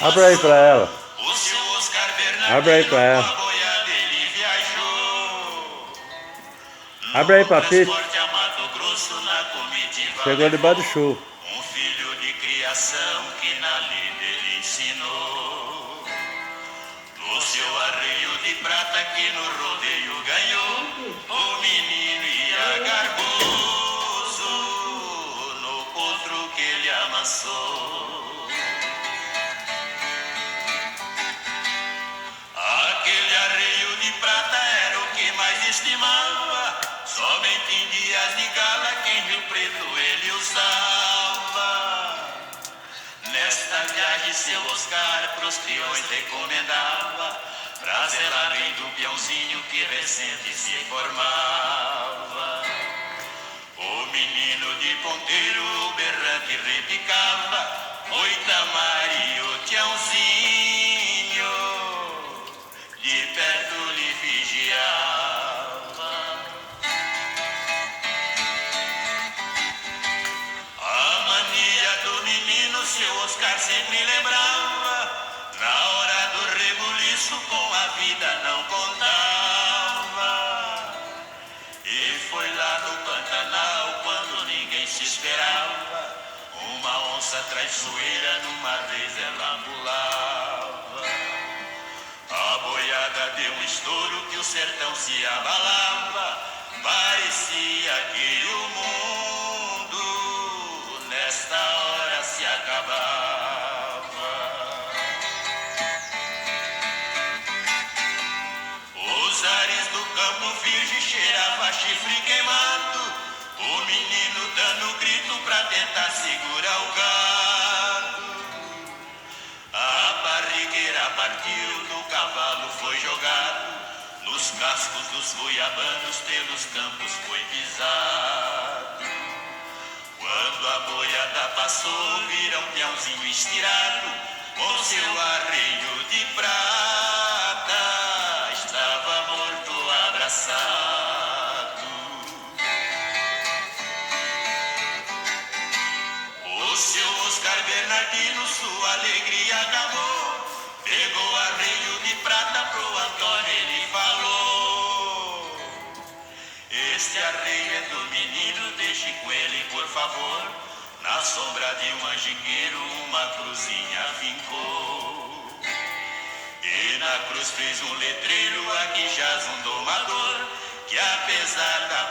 Abre aí pra ela. O seu Oscar Bernardino, Abre aí pra ela. a boiada ele viajou. Abre aí pra Pete. Transporte a Mato Grosso na comitiva Chegou debaixo do levou chuva. um filho de criação que na lida ele ensinou. No seu arreio de prata que no rodeio ganhou, o menino ia garboso no potro que ele amassou. Aquele arreio de prata era o que mais estimava, somente em dias de gala que em Rio Preto ele usava. Nesta viagem seu Oscar pros peões recomendava, pra zelar bem do peãozinho que recente se formava. O menino de ponteiro berrante repicava, oi Tamari, o tiãozinho de perto lhe vigiava. A mania do menino seu Oscar sempre lembrava, na hora do rebuliço com a vida não contava. E foi lá no Pantanal quando ninguém se esperava, uma onça traiçoeira numa vez ela pulava. A boiada deu um estouro que o sertão se abalava, parecia que o mundo nesta hora se acabava. Os ares do campo virgem cheirava chifre queimado, o menino dando grito pra tentar segurar o gado. A barrigueira partiu, do cavalo foi jogado, nos cascos dos goiabanos pelos campos foi pisado. Quando a boiada passou, vira um peãozinho estirado, com seu arreio de prata, estava morto abraçado. O seu Oscar Bernardino, sua alegria acabou, pegou arreio de prata pro Antônio, ele falou: este arreio é do menino, deixe com ele por favor, na sombra de um anjinheiro uma cruzinha fincou. E na cruz fez um letreiro, aqui jaz um domador, que apesar da